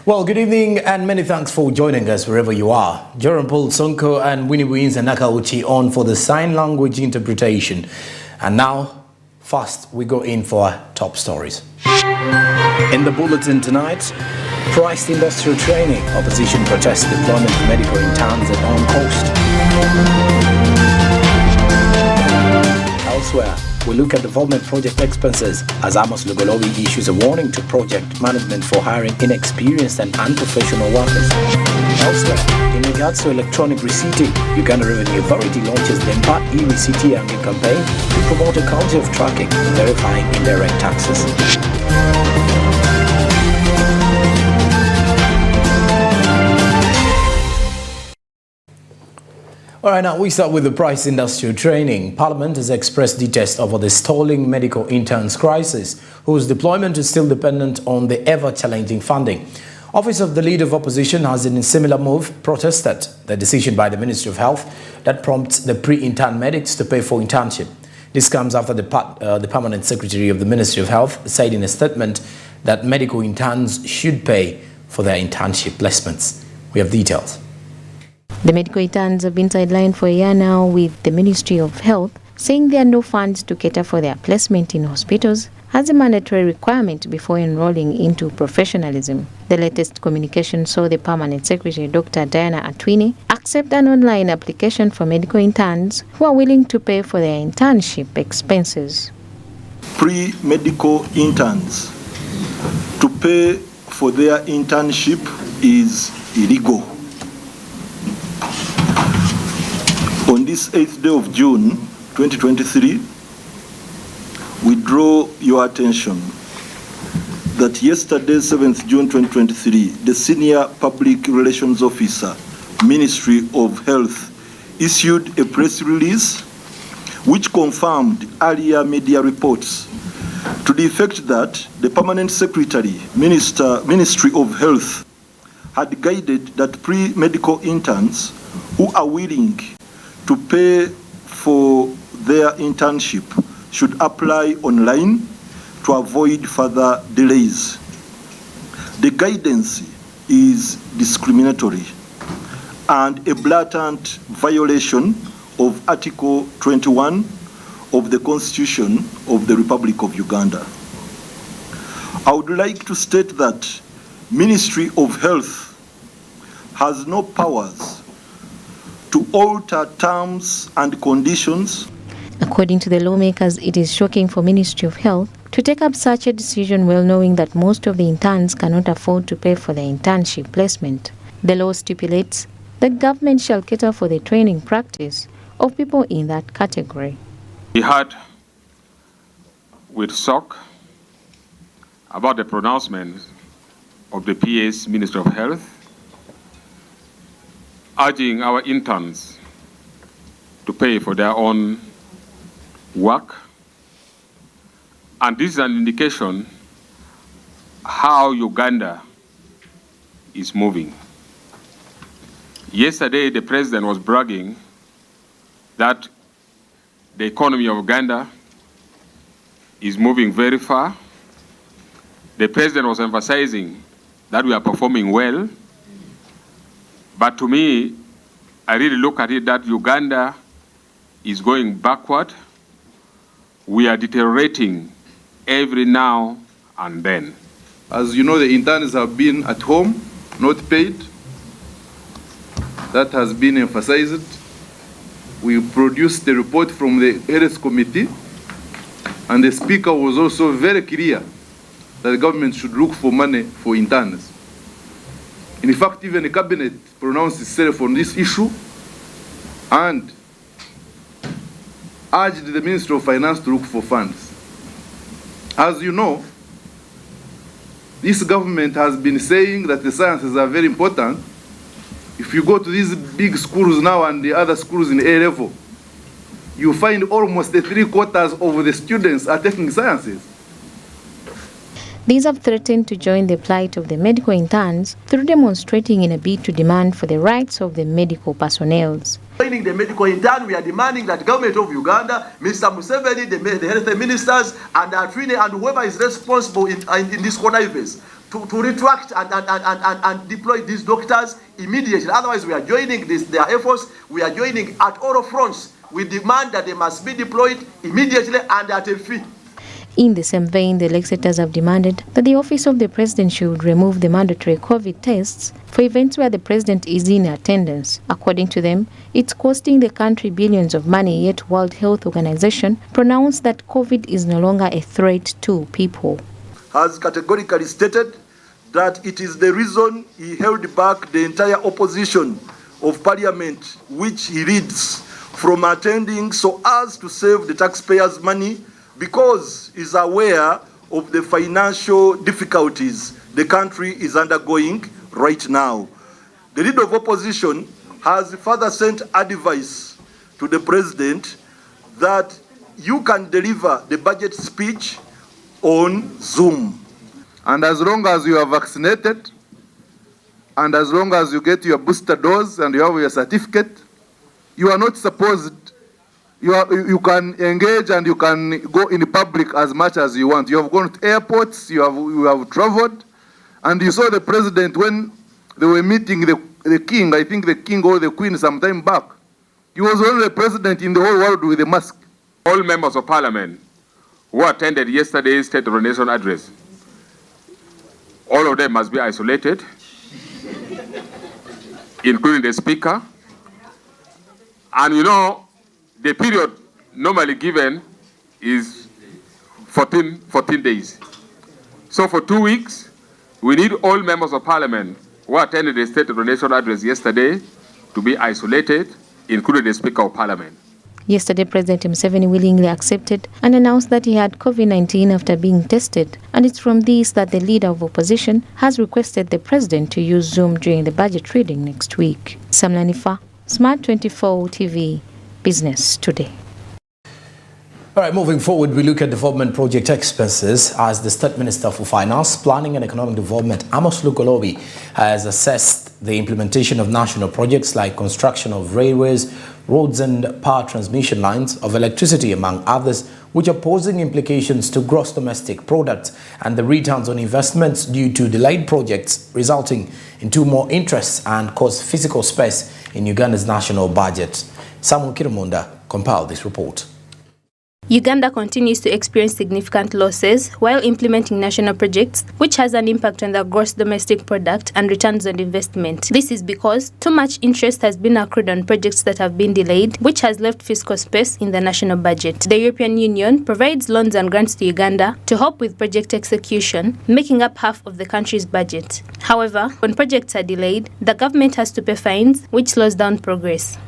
Well, good evening and many thanks for joining us wherever you are. Joram, Ssonko and Winnie Wins and Nakauchi on for the sign language interpretation. And now, first, we go in for our top stories. In the Bulletin tonight, priced industrial training. Opposition protests deployment of medical interns at on coast. Elsewhere, we look at development project expenses as Amos Lugolobi issues a warning to project management for hiring inexperienced and unprofessional workers. Elsewhere, in regards to electronic receipting, Uganda Revenue Authority launches the Empat e-Receipt campaign to promote a culture of tracking and verifying indirect taxes. All right, now we start with the price industrial training. Parliament has expressed detest over the stalling medical interns crisis, whose deployment is still dependent on the ever-challenging funding. Office of the Leader of Opposition has, in a similar move, protested the decision by the Ministry of Health that prompts the pre-intern medics to pay for internship. This comes after the Permanent Secretary of the Ministry of Health said in a statement that medical interns should pay for their internship placements. We have details. The medical interns have been sidelined for a year now, with the Ministry of Health saying there are no funds to cater for their placement in hospitals as a mandatory requirement before enrolling into professionalism. The latest communication saw the Permanent Secretary, Dr. Diana Atwini, accept an online application for medical interns who are willing to pay for their internship expenses. Pre-medical interns to pay for their internship is illegal. On this 8th day of June 2023, we draw your attention that yesterday, 7th June 2023, the Senior Public Relations Officer, Ministry of Health, issued a press release which confirmed earlier media reports to the effect that the Permanent Secretary, Ministry of Health, had guided that pre-medical interns who are willing to pay for their internship should apply online to avoid further delays. The guidance is discriminatory and a blatant violation of Article 21 of the Constitution of the Republic of Uganda. I would like to state that Ministry of Health has no powers to alter terms and conditions. According to the lawmakers, it is shocking for Ministry of Health to take up such a decision well knowing that most of the interns cannot afford to pay for their internship placement. The law stipulates that government shall cater for the training practice of people in that category. We heard with shock about the pronouncement of the PA's Minister of Health urging our interns to pay for their own work. And this is an indication how Uganda is moving. Yesterday, the president was bragging that the economy of Uganda is moving very far. The president was emphasizing that we are performing well. But to me, I really look at it that Uganda is going backward. We are deteriorating every now and then. As you know, the interns have been at home, not paid. That has been emphasized. We produced the report from the Health Committee, and the Speaker was also very clear that the government should look for money for interns. In fact, even the Cabinet pronounced itself on this issue and urged the Ministry of Finance to look for funds. As you know, this government has been saying that the sciences are very important. If you go to these big schools now and the other schools in A level, you find almost 3/4 of the students are taking sciences. These have threatened to join the plight of the medical interns through demonstrating in a bid to demand for the rights of the medical personnel. Joining the medical intern, we are demanding that government of Uganda, Mr. Museveni, the health ministers, and Atwini, and whoever is responsible in this connivance, to retract and deploy these doctors immediately. Otherwise, we are joining their efforts. We are joining at all fronts. We demand that they must be deployed immediately and at a fee. In the same vein, the legislators have demanded that the Office of the President should remove the mandatory COVID tests for events where the President is in attendance. According to them, it's costing the country billions of money, yet World Health Organization pronounced that COVID is no longer a threat to people. Has categorically stated that it is the reason he held back the entire opposition of Parliament, which he leads, from attending so as to save the taxpayers' money, because he's aware of the financial difficulties the country is undergoing right now. The leader of opposition has further sent advice to the President that you can deliver the budget speech on Zoom. And as long as you are vaccinated, and as long as you get your booster dose and you have your certificate, you are not supposed, you can engage and you can go in public as much as you want. You have gone to airports, you have traveled, and you saw the President when they were meeting the king, I think the king or the queen some time back. He was the only president in the whole world with a mask. All members of parliament who attended yesterday's State of the Nation address, all of them must be isolated, including the speaker. And you know, the period normally given is 14 days. So for 2 weeks, we need all members of parliament who attended the State of the Nation address yesterday to be isolated, including the Speaker of Parliament. Yesterday, President Museveni willingly accepted and announced that he had COVID-19 after being tested. And it's from this that the leader of opposition has requested the President to use Zoom during the budget reading next week. Samlanifa, Smart 24 TV, Business Today. All right, moving forward, we look at development project expenses as the State Minister for Finance, Planning and Economic Development, Amos Lugolobi, has assessed the implementation of national projects like construction of railways, roads and power transmission lines, of electricity, among others, which are posing implications to gross domestic product and the returns on investments due to delayed projects, resulting in too more interests and cause physical space in Uganda's national budget. Samuel Kirumunda compiled this report. Uganda continues to experience significant losses while implementing national projects, which has an impact on the gross domestic product and returns on investment. This is because too much interest has been accrued on projects that have been delayed, which has left fiscal space in the national budget. The European Union provides loans and grants to Uganda to help with project execution, making up half of the country's budget. However, when projects are delayed, the government has to pay fines, which slows down progress.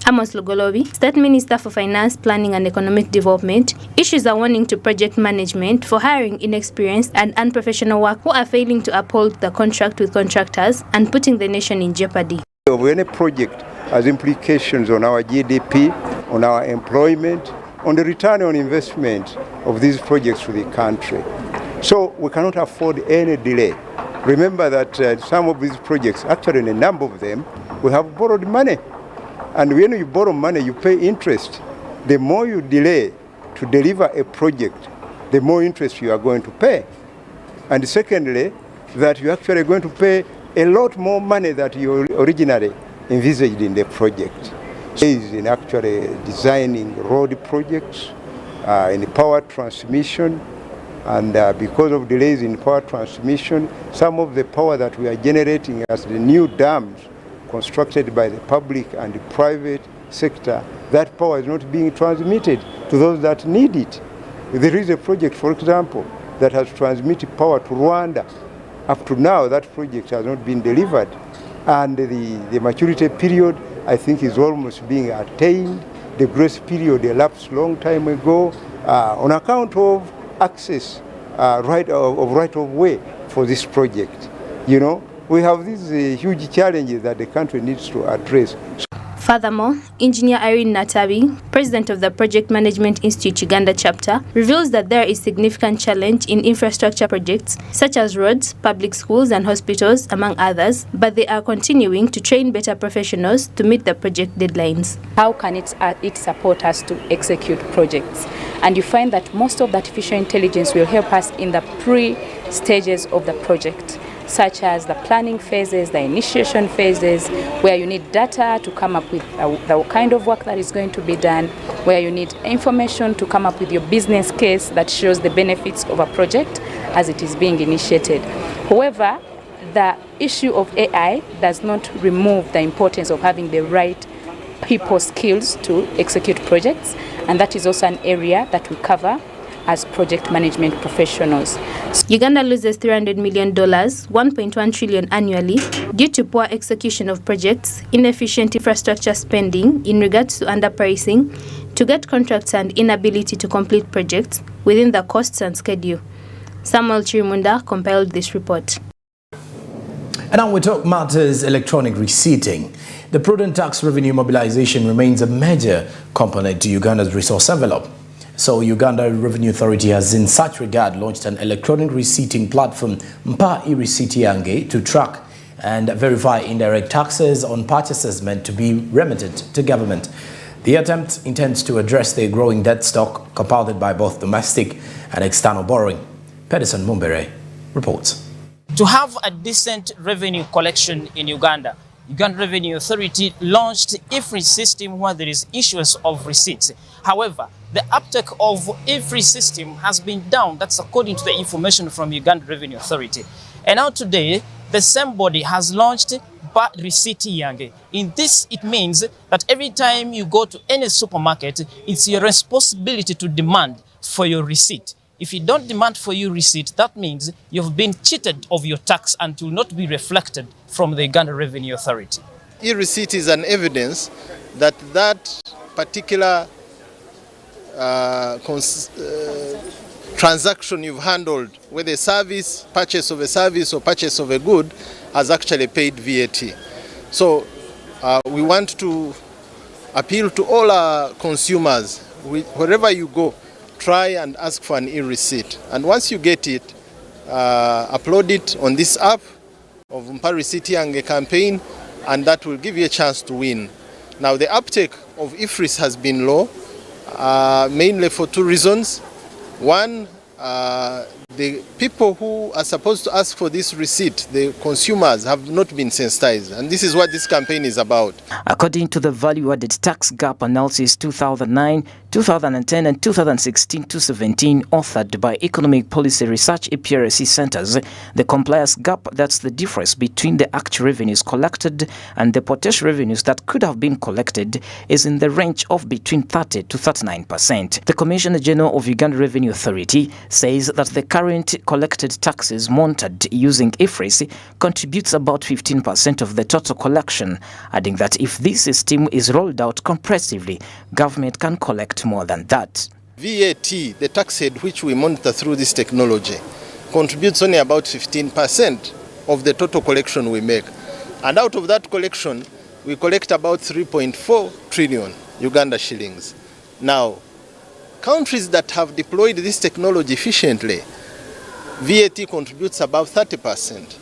Amos Lugolobi, State Minister for Finance, Planning and Economic Development, issues a warning to project management for hiring inexperienced and unprofessional workers who are failing to uphold the contract with contractors and putting the nation in jeopardy. Any project has implications on our GDP, on our employment, on the return on investment of these projects to the country. So we cannot afford any delay. Remember that some of these projects, actually in a number of them, we have borrowed money. And when you borrow money, you pay interest. The more you delay to deliver a project, the more interest you are going to pay. And secondly, that you're actually going to pay a lot more money than you originally envisaged in the project. So is in actually designing road projects, in power transmission, and because of delays in power transmission, some of the power that we are generating as the new dams constructed by the public and the private sector, that power is not being transmitted to those that need it. There is a project, for example, that has transmitted power to Rwanda. Up to now, that project has not been delivered. And the maturity period, I think, is almost being attained. The grace period elapsed a long time ago on account of access, right of way for this project. You know, we have these huge challenges that the country needs to address. Furthermore, Engineer Irene Natabi, President of the Project Management Institute Uganda chapter, reveals that there is significant challenge in infrastructure projects such as roads, public schools and hospitals, among others, but they are continuing to train better professionals to meet the project deadlines. How can it support us to execute projects? And you find that most of the artificial intelligence will help us in the stages of the project, such as the planning phases, the initiation phases, where you need data to come up with the kind of work that is going to be done, where you need information to come up with your business case that shows the benefits of a project as it is being initiated. However, the issue of AI does not remove the importance of having the right people skills to execute projects, and that is also an area that we cover as project management professionals. Uganda loses $300 million, 1.1 trillion annually, due to poor execution of projects, inefficient infrastructure spending in regards to underpricing, to get contracts and inability to complete projects within the costs and schedule. Samuel Chirimunda compiled this report. And now we talk matters electronic receipting. The prudent tax revenue mobilization remains a major component to Uganda's resource envelope. So Uganda Revenue Authority has in such regard launched an electronic receipting platform, Mpa e-Receipt Yange, to track and verify indirect taxes on purchases meant to be remitted to government. The attempt intends to address the growing debt stock compounded by both domestic and external borrowing. Pedersen Mumbere reports. To have a decent revenue collection in Uganda, Uganda Revenue Authority launched e-free system where there is issuance of receipts. However, the uptake of e-free system has been down. That's according to the information from Uganda Revenue Authority. And now today, the same body has launched Mpa e-Receipt Yange. In this, it means that every time you go to any supermarket, it's your responsibility to demand for your receipt. If you don't demand for your receipt, that means you've been cheated of your tax and will not be reflected from the Uganda Revenue Authority. E-receipt is an evidence that that particular transaction you've handled, whether a service, purchase of a service or purchase of a good, has actually paid VAT. So we want to appeal to all our consumers, wherever you go, try and ask for an e-receipt. And once you get it, upload it on this app of Mpa e-Receipt Yange campaign, and that will give you a chance to win. Now, the uptake of e-frees has been low, mainly for two reasons. One, the people who are supposed to ask for this receipt, the consumers, have not been sensitized, and this is what this campaign is about. According to the value-added tax gap analysis 2009, 2010 and 2016-17 authored by Economic Policy Research EPRC centers, the compliance gap, that's the difference between the actual revenues collected and the potential revenues that could have been collected, is in the range of between 30 to 39%. The Commissioner General of Uganda Revenue Authority says that the current collected taxes monitored using e-frees contributes about 15% of the total collection, adding that if this system is rolled out comprehensively, government can collect more than that. VAT, the tax head which we monitor through this technology, contributes only about 15% of the total collection we make. And out of that collection, we collect about 3.4 trillion Uganda shillings. Now, countries that have deployed this technology efficiently, VAT contributes about 30%.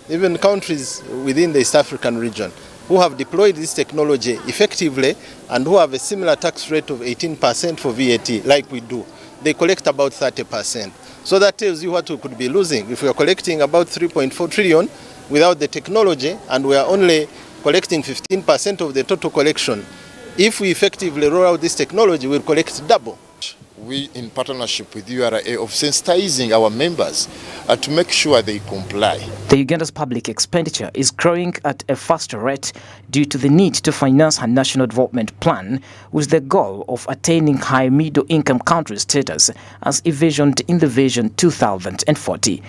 Even countries within the East African region who have deployed this technology effectively and who have a similar tax rate of 18% for VAT, like we do, they collect about 30%. So that tells you what we could be losing. If we are collecting about 3.4 trillion without the technology and we are only collecting 15% of the total collection, if we effectively roll out this technology, we'll collect double. We, in partnership with URA, of sensitizing our members to make sure they comply. The Uganda's public expenditure is growing at a faster rate due to the need to finance her national development plan with the goal of attaining high middle-income country status as envisioned in the Vision 2040.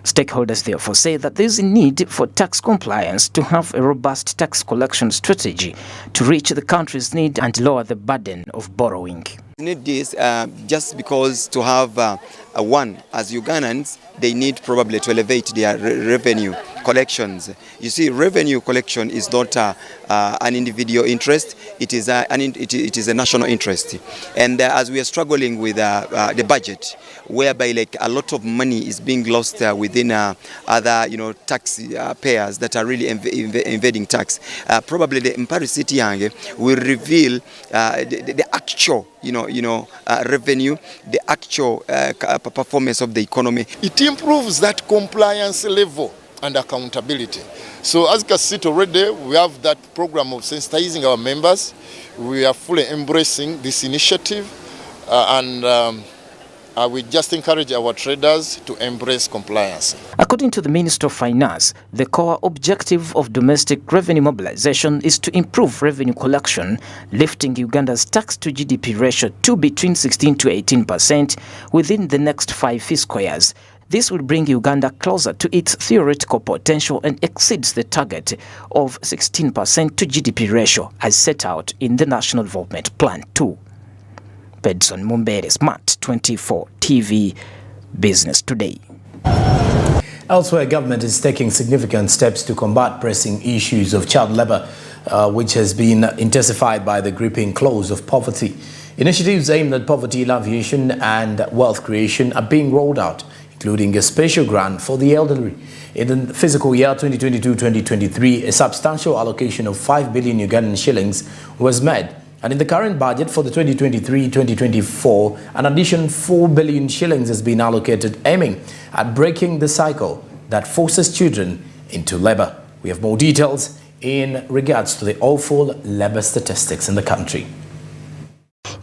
Stakeholders therefore say that there is a need for tax compliance to have a robust tax collection strategy to reach the country's need and lower the burden of borrowing. Need this just because to have one, as Ugandans, they need probably to elevate their revenue collections. You see, revenue collection is not an individual interest, it is a national interest. And as we are struggling with the budget, whereby like a lot of money is being lost within other tax payers that are really evading tax, probably the Mpari City Yange will reveal the actual revenue, the actual performance of the economy. It improves that compliance level and accountability. So as you can see already, we have that program of sensitizing our members. We are fully embracing this initiative and we just encourage our traders to embrace compliance. According to the Minister of Finance, the core objective of domestic revenue mobilization is to improve revenue collection, lifting Uganda's tax to GDP ratio to between 16 to 18% within the next 5 fiscal years. This will bring Uganda closer to its theoretical potential and exceeds the target of 16% to GDP ratio as set out in the National Development Plan 2. Pedson Mumbere, Smart 24 TV, Business Today. Elsewhere, government is taking significant steps to combat pressing issues of child labor, which has been intensified by the gripping claws of poverty. Initiatives aimed at poverty alleviation and wealth creation are being rolled out, including a special grant for the elderly. In the fiscal year 2022-2023, a substantial allocation of 5 billion Ugandan shillings was made. And in the current budget for the 2023-2024, an additional 4 billion shillings has been allocated, aiming at breaking the cycle that forces children into labor. We have more details in regards to the awful labor statistics in the country.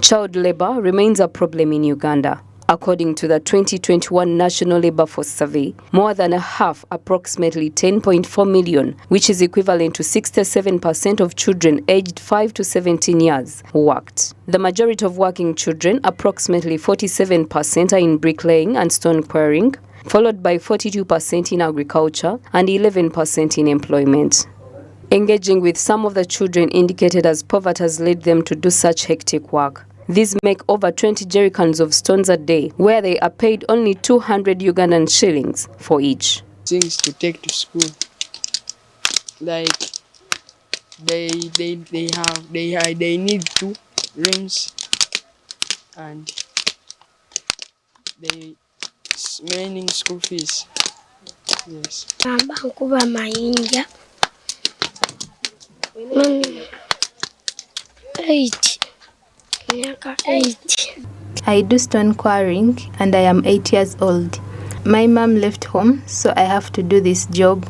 Child labor remains a problem in Uganda. According to the 2021 National Labour Force Survey, more than a half, approximately 10.4 million, which is equivalent to 67% of children aged 5 to 17 years, worked. The majority of working children, approximately 47%, are in bricklaying and stone quarrying, followed by 42% in agriculture and 11% in employment. Engaging with some of the children indicated as poverty has led them to do such hectic work. These make over 20 jerrycans of stones a day, where they are paid only 200 Ugandan shillings for each. Things to take to school, like they need 2 rooms and they remaining school fees. Yes. I do stone quarrying and I am 8 years old. My mom left home, so I have to do this job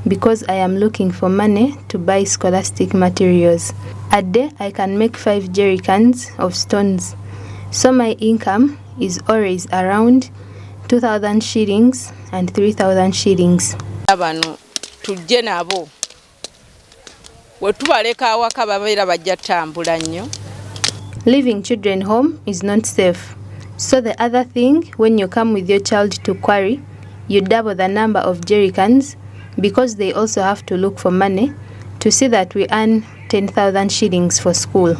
because I am looking for money to buy scholastic materials. A day I can make 5 jerrycans of stones, so my income is always around 2,000 shillings and 3,000 shillings. Leaving children home is not safe. So the other thing, when you come with your child to quarry, you double the number of jerrycans because they also have to look for money to see that we earn 10,000 shillings for school.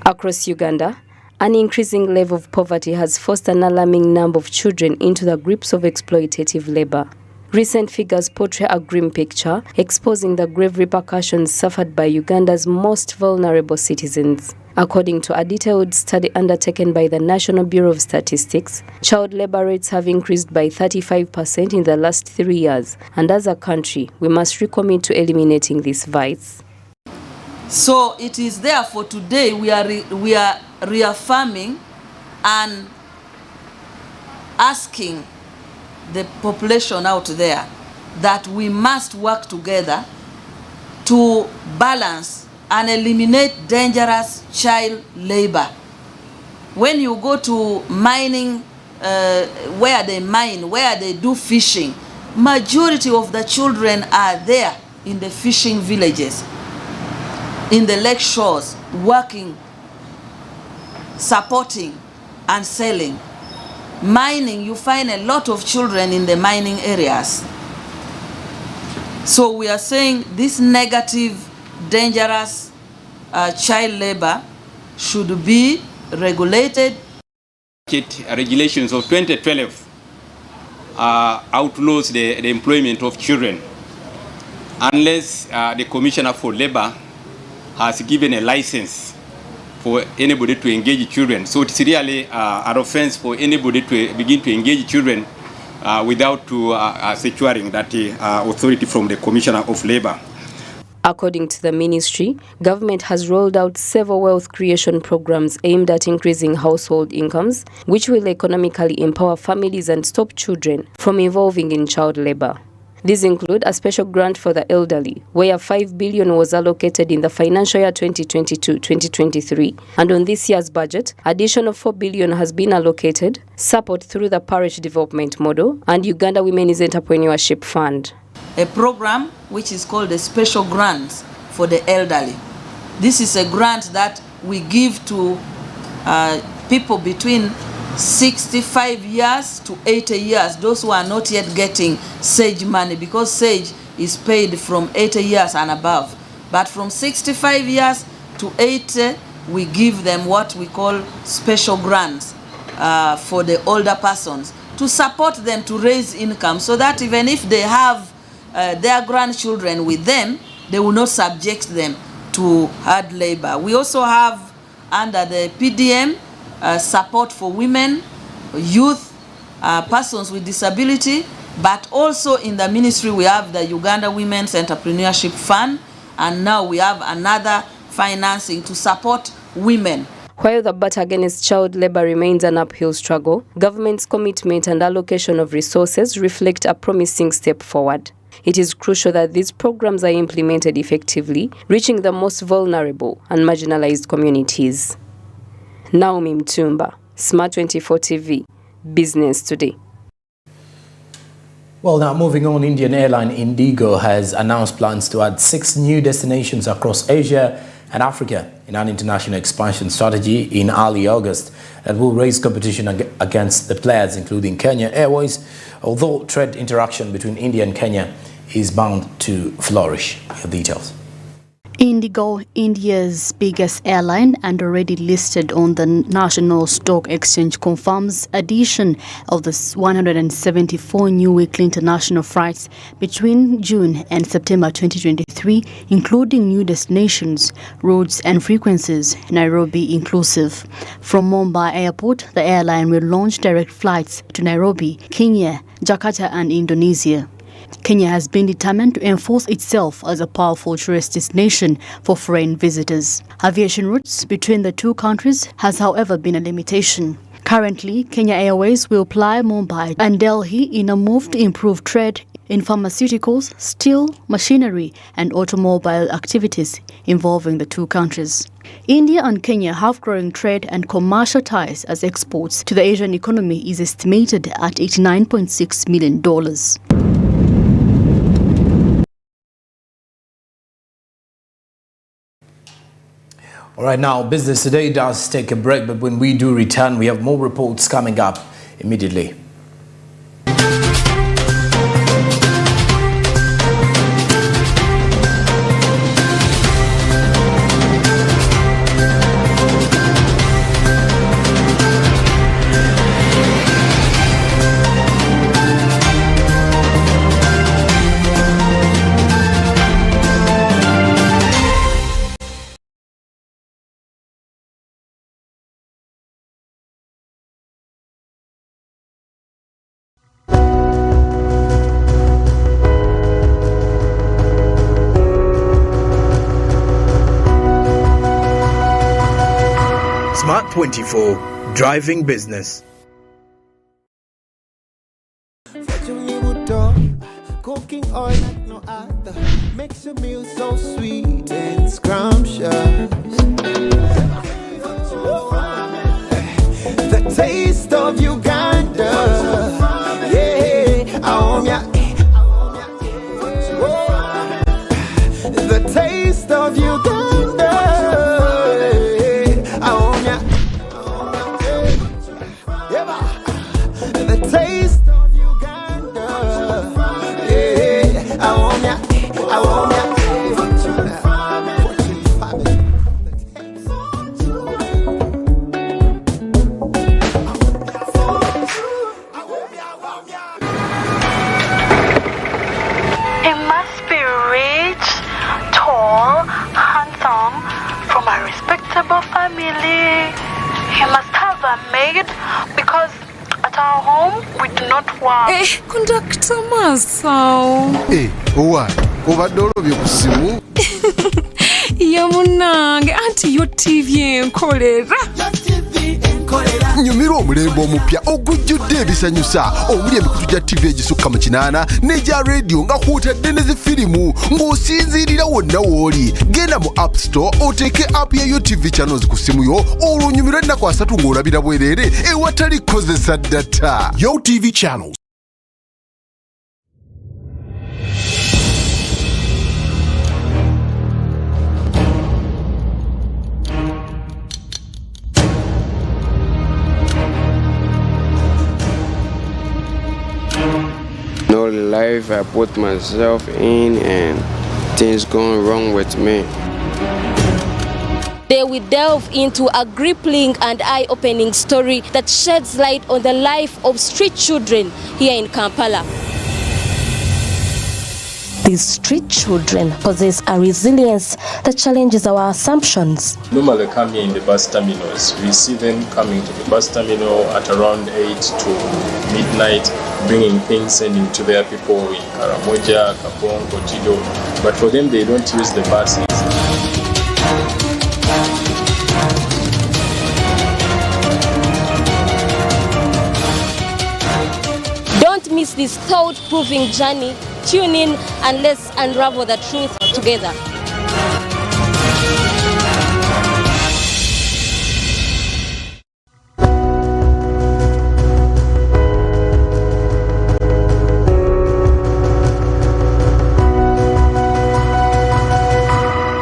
Across Uganda, an increasing level of poverty has forced an alarming number of children into the grips of exploitative labor. Recent figures portray a grim picture, exposing the grave repercussions suffered by Uganda's most vulnerable citizens. According to a detailed study undertaken by the National Bureau of Statistics, child labor rates have increased by 35% in the last 3 years, and as a country, we must recommit to eliminating this vice. So it is therefore today we are reaffirming and asking the population out there that we must work together to balance and eliminate dangerous child labor. When you go to mining, where they mine, where they do fishing, majority of the children are there in the fishing villages, in the lake shores, working, supporting and selling. Mining, you find a lot of children in the mining areas. So we are saying this negative, dangerous child labor should be regulated. Regulations of 2012 outlaws the employment of children unless the Commissioner for Labor has given a license for anybody to engage children. So it's really an offense for anybody to begin to engage children without securing that authority from the Commissioner of Labor. According to the ministry, government has rolled out several wealth creation programs aimed at increasing household incomes, which will economically empower families and stop children from involving in child labor. These include a special grant for the elderly, where 5 billion was allocated in the financial year 2022-2023. And on this year's budget, additional 4 billion has been allocated, support through the parish development model and Uganda Women's Entrepreneurship Fund. A program which is called a special grant for the elderly. This is a grant that we give to people between 65 years to 80 years, those who are not yet getting SAGE money, because SAGE is paid from 80 years and above. But from 65 years to 80, we give them what we call special grants for the older persons to support them to raise income, so that even if they have their grandchildren with them, they will not subject them to hard labor. We also have under the PDM support for women, youth, persons with disability, but also in the ministry we have the Uganda Women's Entrepreneurship Fund, and now we have another financing to support women. While the battle against child labor remains an uphill struggle, government's commitment and allocation of resources reflect a promising step forward. It is crucial that these programs are implemented effectively, reaching the most vulnerable and marginalized communities. Naomi Mtumba, Smart 24 TV, Business Today. Well, now moving on, Indian airline Indigo has announced plans to add 6 new destinations across Asia and Africa in an international expansion strategy in early August that will raise competition against the players, including Kenya Airways, although trade interaction between India and Kenya is bound to flourish. Your details. Indigo, India's biggest airline and already listed on the National Stock Exchange, confirms addition of the 174 new weekly international flights between June and September 2023, including new destinations, routes and frequencies, Nairobi inclusive. From Mumbai Airport, the airline will launch direct flights to Nairobi, Kenya, Jakarta and Indonesia. Kenya has been determined to enforce itself as a powerful tourist destination for foreign visitors. Aviation routes between the two countries has, however, been a limitation. Currently, Kenya Airways will ply Mumbai and Delhi in a move to improve trade in pharmaceuticals, steel, machinery and automobile activities involving the two countries. India and Kenya have growing trade and commercial ties as exports to the Asian economy is estimated at $89.6 million. All right, now Business Today does take a break, but when we do return, we have more reports coming up immediately. Smart 24, driving business. Cooking oil like no other makes your meal so sweet and scrumptious. The taste of Uganda, yeah, the taste of Uganda. are made because at our home we do not work. Conductor Masao. Owa, obadde olobye ku ssimu. Yamunange anti yo TV enkolera. Nyumirwa omulembe omupya ogujjudde ebisanyusa omuli emikutu gya TV egisukka mu 8 n'egya radio nga kw'otadde ne zifirimu ng'osinziirira wonna w'oli. Genda mu App Store oteeke app ya GOTV channels ku ssimu yo olwo onyumirwe ennaku 3 ng'olabira bwereere ewatali kozesa data. GOTV channels. No life I put myself in and things going wrong with me. They will delve into a gripping and eye-opening story that sheds light on the life of street children here in Kampala. These street children possess a resilience that challenges our assumptions. Normally come here in the bus terminals. We see them coming to the bus terminal at around 8 to midnight, bringing things, sending to their people in Karamoja, Kapong, Kotido. But for them, they don't use the buses. Don't miss this thought-proving journey. Tune in and let's unravel the truth together.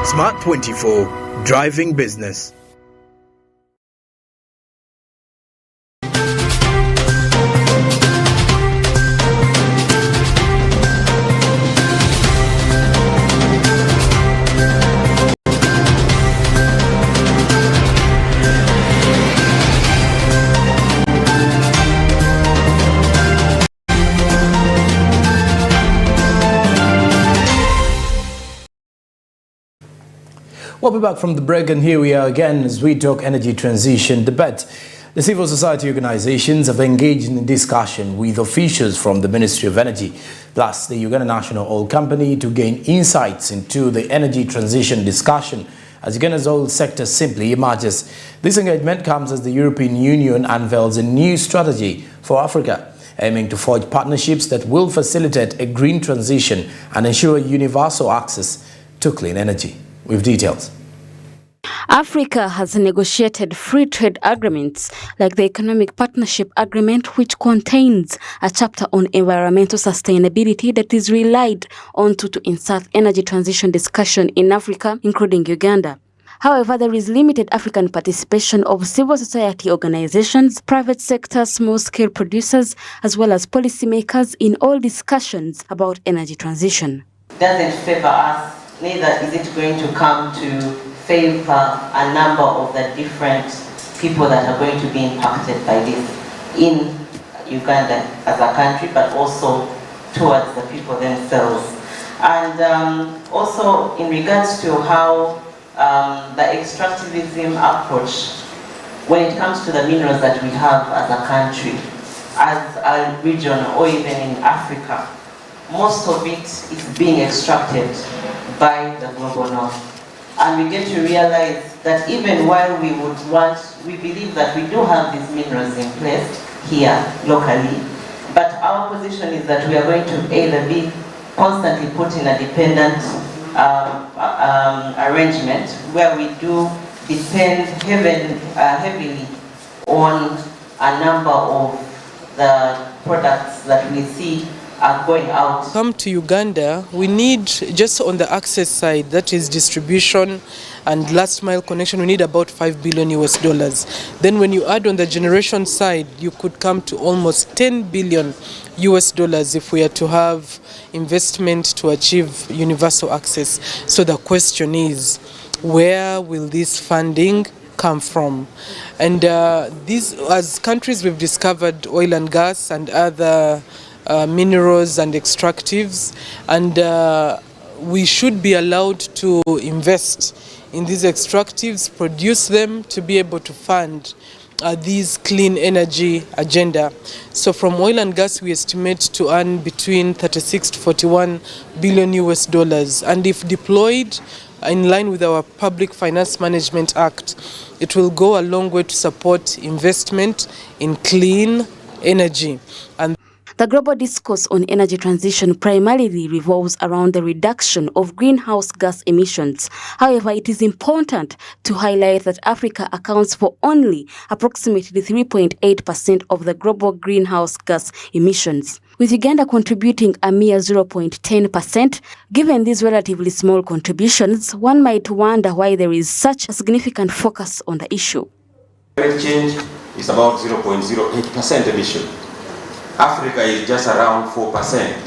Smart 24, driving business. We'll be back from the break, and here we are again as we talk energy transition debate. The civil society organizations have engaged in discussion with officials from the Ministry of Energy, plus the Uganda National Oil Company, to gain insights into the energy transition discussion as Uganda's oil sector simply emerges. This engagement comes as the European Union unveils a new strategy for Africa, aiming to forge partnerships that will facilitate a green transition and ensure universal access to clean energy. With details. Africa has negotiated free trade agreements like the Economic Partnership Agreement, which contains a chapter on environmental sustainability that is relied on to insert energy transition discussion in Africa, including Uganda. However, there is limited African participation of civil society organizations, private sector, small-scale producers, as well as policymakers in all discussions about energy transition. Doesn't favor us. Neither is it going to come to favor a number of the different people that are going to be impacted by this in Uganda as a country, but also towards the people themselves. And also in regards to how the extractivism approach, when it comes to the minerals that we have as a country, as a region, or even in Africa, most of it is being extracted by the global north. And we get to realize that even while we believe that we do have these minerals in place here locally, but our position is that we are going to either be constantly put in a dependent arrangement where we do depend heavily on a number of the products that we see are going out. Come to Uganda, we need, just on the access side, that is distribution and last mile connection, we need about $5 billion US. Then when you add on the generation side, you could come to almost $10 billion US if we are to have investment to achieve universal access. So the question is, where will this funding come from? And these, as countries, we've discovered oil and gas and other minerals and extractives, and we should be allowed to invest in these extractives, produce them to be able to fund this clean energy agenda. So from oil and gas, we estimate to earn between 36 to 41 billion US dollars. And if deployed in line with our Public Finance Management Act, it will go a long way to support investment in clean energy. And the global discourse on energy transition primarily revolves around the reduction of greenhouse gas emissions. However, it is important to highlight that Africa accounts for only approximately 3.8% of the global greenhouse gas emissions, with Uganda contributing a mere 0.10%. Given these relatively small contributions, one might wonder why there is such a significant focus on the issue. Climate change is about 0.08% emission. Africa is just around 4%.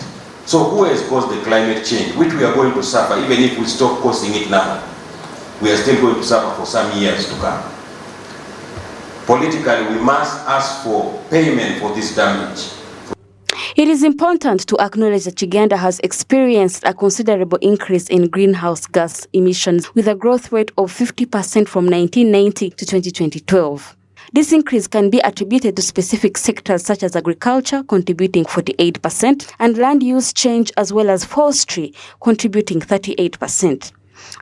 So who has caused the climate change, which we are going to suffer even if we stop causing it now? We are still going to suffer for some years to come. Politically, we must ask for payment for this damage. It is important to acknowledge that Uganda has experienced a considerable increase in greenhouse gas emissions with a growth rate of 50% from 1990 to 2012. This increase can be attributed to specific sectors such as agriculture, contributing 48%, and land use change as well as forestry, contributing 38%.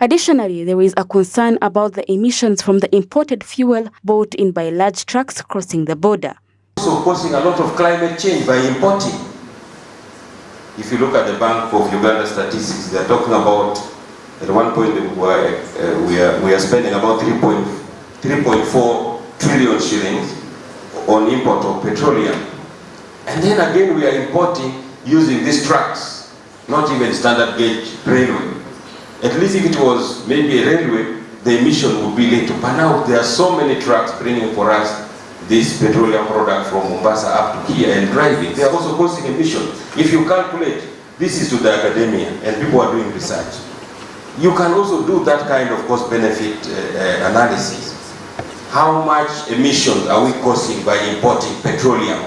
Additionally, there is a concern about the emissions from the imported fuel brought in by large trucks crossing the border. Also causing a lot of climate change by importing. If you look at the Bank of Uganda statistics, they are talking about, at one point we are spending about 3.4 trillion shillings on import of petroleum. And then again we are importing using these trucks, not even standard gauge railway. At least if it was maybe a railway, the emission would be little. But now there are so many trucks bringing for us this petroleum product from Mombasa up to here and driving. They are also causing emissions. If you calculate, this is to the academia and people are doing research. You can also do that kind of cost-benefit analysis. How much emissions are we causing by importing petroleum?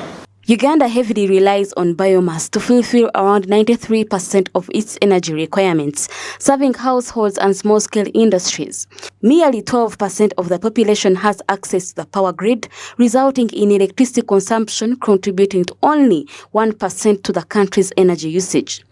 Uganda heavily relies on biomass to fulfill around 93% of its energy requirements, serving households and small-scale industries. Merely 12% of the population has access to the power grid, resulting in electricity consumption contributing to only 1% to the country's energy usage.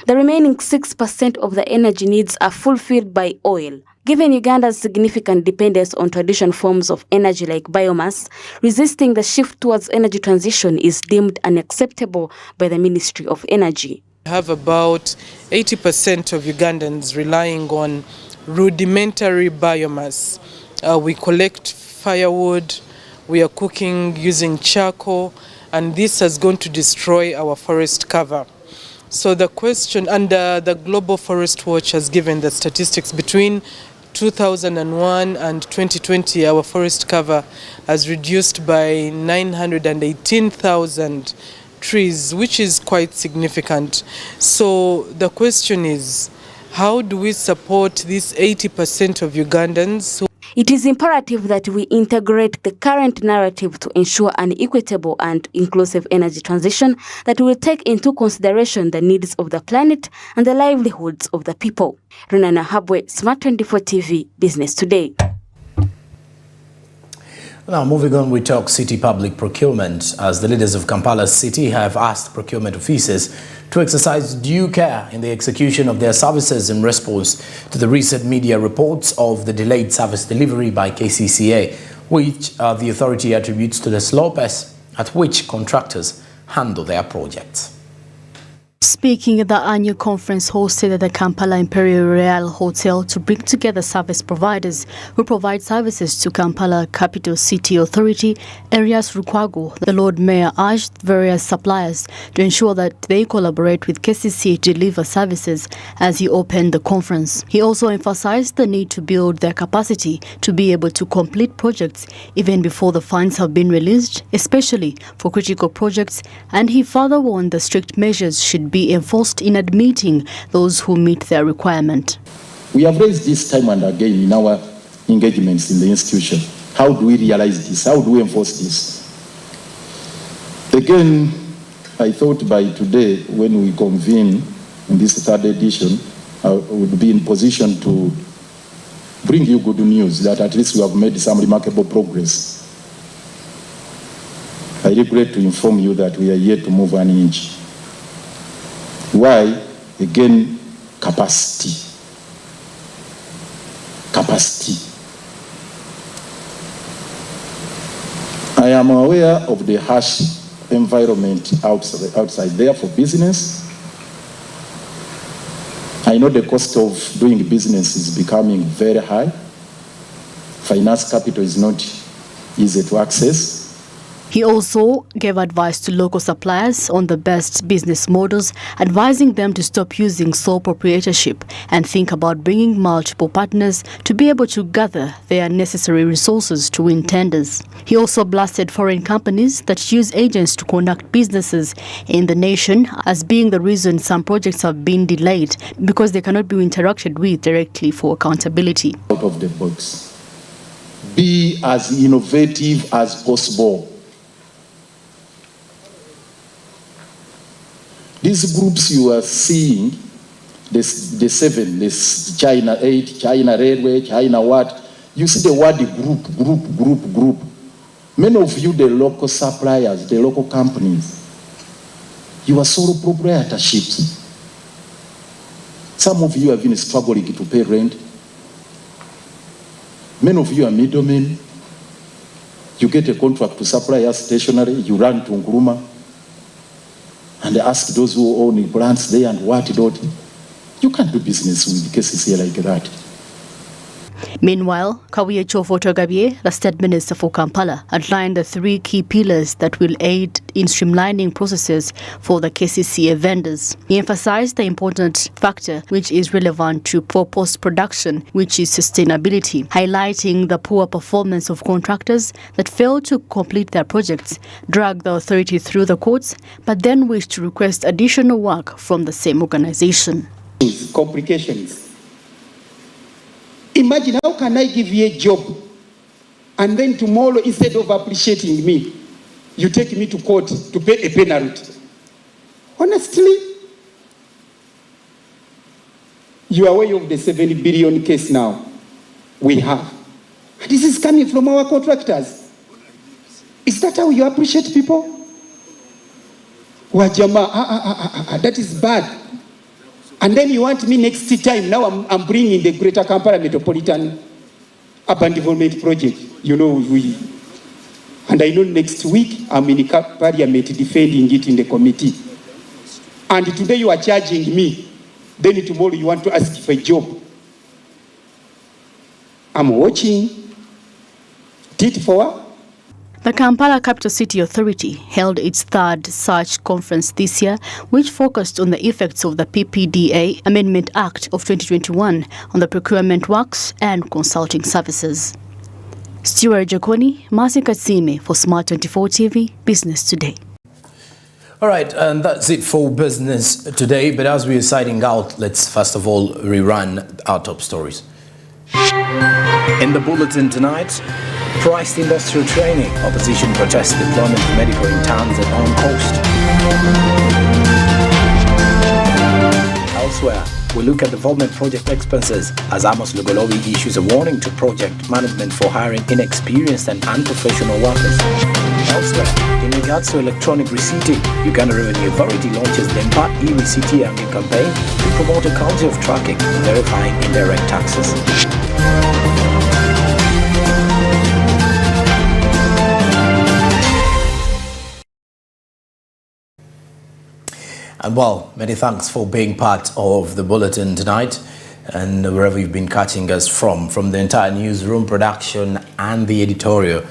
The remaining 6% of the energy needs are fulfilled by oil. Given Uganda's significant dependence on traditional forms of energy like biomass, resisting the shift towards energy transition is deemed unacceptable by the Ministry of Energy. We have about 80% of Ugandans relying on rudimentary biomass. We collect firewood, we are cooking using charcoal, and this has gone to destroy our forest cover. So the question, and the Global Forest Watch has given the statistics between 2001 and 2020, our forest cover has reduced by 918,000 trees, which is quite significant. So the question is, how do we support these 80% of Ugandans? It is imperative that we integrate the current narrative to ensure an equitable and inclusive energy transition that will take into consideration the needs of the planet and the livelihoods of the people. Runana Habwe, Smart 24 TV, Business Today. Now, moving on, we talk city public procurement, as the leaders of Kampala City have asked procurement officers to exercise due care in the execution of their services in response to the recent media reports of the delayed service delivery by KCCA, which the authority attributes to the slow pace at which contractors handle their projects. Speaking at the annual conference hosted at the Kampala Imperial Royal Hotel to bring together service providers who provide services to Kampala Capital City Authority, Erias Rukwago, the Lord Mayor urged various suppliers to ensure that they collaborate with KCCA to deliver services as he opened the conference. He also emphasized the need to build their capacity to be able to complete projects even before the funds have been released, especially for critical projects, and he further warned that strict measures should be enforced in admitting those who meet their requirement. We have raised this time and again in our engagements in the institution. How do we realize this? How do we enforce this? Again, I thought by today, when we convene in this third edition, I would be in position to bring you good news that at least we have made some remarkable progress I regret to inform you that we are yet to move an inch. Why? Again, capacity. Capacity. I am aware of the harsh environment outside there for business. I know the cost of doing business is becoming very high. Finance capital is not easy to access. He also gave advice to local suppliers on the best business models, advising them to stop using sole proprietorship and think about bringing multiple partners to be able to gather their necessary resources to win tenders. He also blasted foreign companies that use agents to conduct businesses in the nation as being the reason some projects have been delayed because they cannot be interacted with directly for accountability. Out of the box. Be as innovative as possible. These groups you are seeing, the seven, this China 8, China Railway, China what, you see the word group. Many of you, the local suppliers, the local companies, you are sole proprietorships. Some of you have been struggling to pay rent. Many of you are middlemen. You get a contract to supply a stationery, you run to Nkrumah and ask those who own plants there and what. You can't do business with cases here like that. Meanwhile, Kawiye Chofo-Togabie, the State Minister for Kampala, outlined the 3 key pillars that will aid in streamlining processes for the KCCA vendors. He emphasized the important factor which is relevant for post-production, which is sustainability, highlighting the poor performance of contractors that fail to complete their projects, drag the authority through the courts, but then wish to request additional work from the same organization. Complications. Imagine, how can I give you a job and then tomorrow, instead of appreciating me, you take me to court to pay a penalty? Honestly, you are aware of the 7 billion case now we have. And this is coming from our contractors. Is that how you appreciate people? Wajama, that is bad. And then you want me next time, now I'm bringing the Greater Kampala Metropolitan Urban Development Project. You know, and I know next week I'm in Parliament defending it in the committee. And today you are charging me, then tomorrow you want to ask for a job. I'm watching. Tit for. The Kampala Capital City Authority held its 3rd such conference this year, which focused on the effects of the PPDA Amendment Act of 2021 on the procurement works and consulting services. Stuart Jokoni, Marcy Katsime for Smart 24 TV, Business Today. All right, and that's it for Business Today. But as we are signing out, let's first of all rerun our top stories. In the Bulletin tonight, priced industrial training, opposition protests deployment of medical interns at on coast. Elsewhere, we look at development project expenses as Amos Lugolobi issues a warning to project management for hiring inexperienced and unprofessional workers. Elsewhere, in regards to electronic receipting, Uganda Revenue Authority launches the Empat e-Receipt campaign to promote a culture of tracking and verifying indirect taxes. And well, many thanks for being part of the Bulletin tonight, and wherever you've been catching us from the entire newsroom, production and the editorial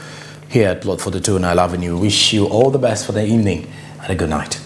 here at Plot 42 Nile Avenue. Wish you all the best for the evening and a good night.